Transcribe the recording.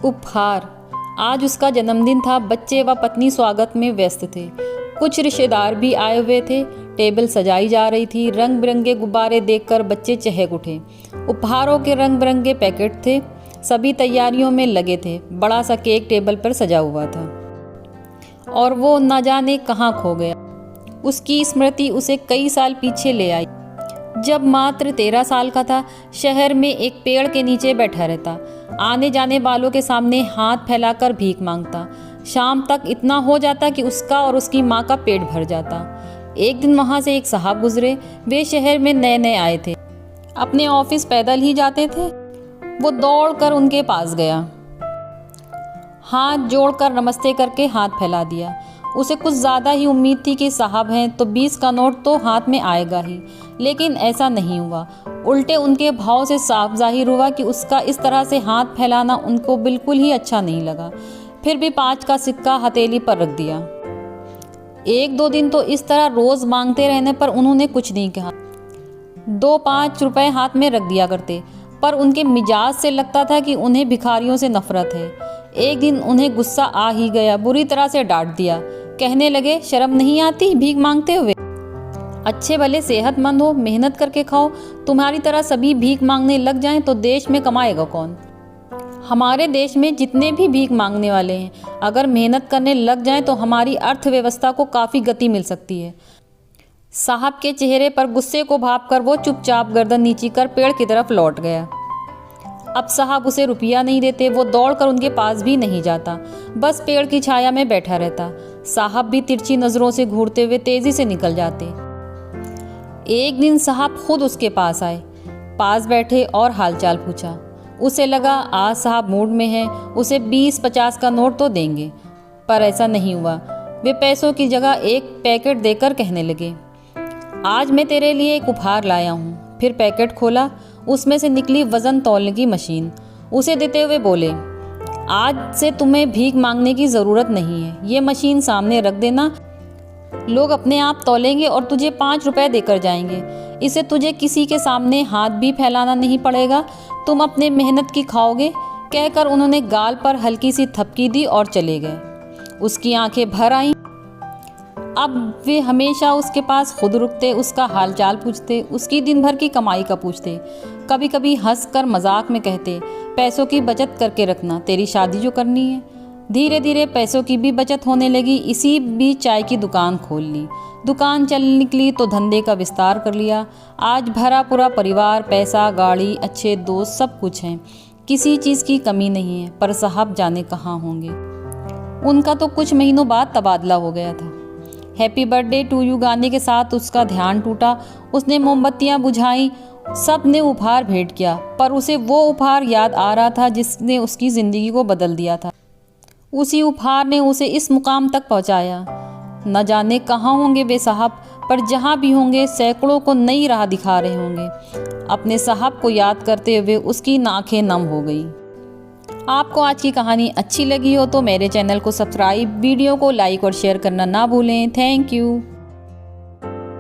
उपहार। आज उसका जन्मदिन था। बच्चे व पत्नी स्वागत में व्यस्त थे। कुछ रिश्तेदार भी आए हुए थे। टेबल सजाई जा रही थी। रंग बिरंगे गुब्बारे देखकर बच्चे चहक उठे। उपहारों के रंग बिरंगे पैकेट थे। सभी तैयारियों में लगे थे। बड़ा सा केक टेबल पर सजा हुआ था और वो न जाने कहाँ खो गया। उसकी स्मृति उसे कई साल पीछे ले आई। जब मात्र 13 साल का था, शहर में एक पेड़ के नीचे बैठा रहता। आने जाने वालों के सामने हाथ फैलाकर भीख मांगता। शाम तक इतना हो जाता कि उसका और उसकी माँ का पेट भर जाता। एक दिन वहाँ से एक साहब गुजरे। वे शहर में नए नए आए थे। अपने ऑफिस पैदल ही जाते थे। वो दौड़कर उनके पास गया। हाथ जोड़कर नमस्ते करके हाथ फैला दिया। उसे कुछ ज़्यादा ही उम्मीद थी कि साहब हैं तो 20 का नोट तो हाथ में आएगा ही, लेकिन ऐसा नहीं हुआ। उल्टे उनके भाव से साफ जाहिर हुआ कि उसका इस तरह से हाथ फैलाना उनको बिल्कुल ही अच्छा नहीं लगा। फिर भी 5 का सिक्का हथेली पर रख दिया। 1-2 दिन तो इस तरह रोज़ मांगते रहने पर उन्होंने कुछ नहीं कहा। 2-5 रुपए हाथ में रख दिया करते, पर उनके मिजाज से लगता था कि उन्हें भिखारियों से नफरत है। एक दिन उन्हें गुस्सा आ ही गया। बुरी तरह से डांट दिया। कहने लगे, शर्म नहीं आती भीख मांगते हुए? अच्छे भले सेहतमंद हो, मेहनत करके खाओ। तुम्हारी तरह सभी भीख मांगने लग जाएं तो देश में कमाएगा कौन? हमारे देश में जितने भी भीख मांगने वाले हैं, अगर मेहनत करने लग जाएं तो हमारी अर्थव्यवस्था को काफ़ी गति मिल सकती है। साहब के चेहरे पर गुस्से को भांपकर वो चुपचाप गर्दन नीची कर पेड़ की तरफ लौट गया। अब साहब उसे रुपया नहीं देते। वो दौड़कर उनके पास भी नहीं जाता, बस पेड़ की छाया में बैठा रहता। साहब भी तिरछी नज़रों से घूरते हुए तेजी से निकल जाते। एक दिन साहब खुद उसके पास आए, पास बैठे और हालचाल पूछा। उसे लगा आज साहब मूड में हैं, उसे 20-50 का नोट तो देंगे, पर ऐसा नहीं हुआ। वे पैसों की जगह एक पैकेट देकर कहने लगे, आज मैं तेरे लिए एक उपहार लाया हूँ। फिर पैकेट खोला। उसमें से निकली वजन तौलने की मशीन। उसे देते हुए बोले, आज से तुम्हें भीख मांगने की ज़रूरत नहीं है। ये मशीन सामने रख देना, लोग अपने आप तौलेंगे और तुझे 5 रुपए देकर जाएंगे। इसे तुझे किसी के सामने हाथ भी फैलाना नहीं पड़ेगा। तुम अपने मेहनत की खाओगे। कहकर उन्होंने गाल पर हल्की सी थपकी दी और चले गए। उसकी आंखें भर आईं। अब वे हमेशा उसके पास खुद रुकते, उसका हालचाल पूछते, उसकी दिन भर की कमाई का पूछते। कभी कभी हंसकर मजाक में कहते, पैसों की बचत करके रखना, तेरी शादी जो करनी है। धीरे धीरे पैसों की भी बचत होने लगी। इसी बीच चाय की दुकान खोल ली। दुकान चल निकली तो धंधे का विस्तार कर लिया। आज भरा पूरा परिवार, पैसा, गाड़ी, अच्छे दोस्त, सब कुछ हैं। किसी चीज़ की कमी नहीं है। पर साहब जाने कहाँ होंगे। उनका तो कुछ महीनों बाद तबादला हो गया था। हैप्पी बर्थडे टू यू गाने के साथ उसका ध्यान टूटा। उसने मोमबत्तियां बुझाई। सब ने उपहार भेंट किया, पर उसे वो उपहार याद आ रहा था जिसने उसकी ज़िंदगी को बदल दिया था। उसी उपहार ने उसे इस मुकाम तक पहुंचाया। न जाने कहाँ होंगे वे साहब, पर जहाँ भी होंगे सैकड़ों को नई राह दिखा रहे होंगे। अपने साहब को याद करते हुए उसकी आंखें नम हो गई। आपको आज की कहानी अच्छी लगी हो तो मेरे चैनल को सब्सक्राइब, वीडियो को लाइक और शेयर करना ना भूलें। Thank you.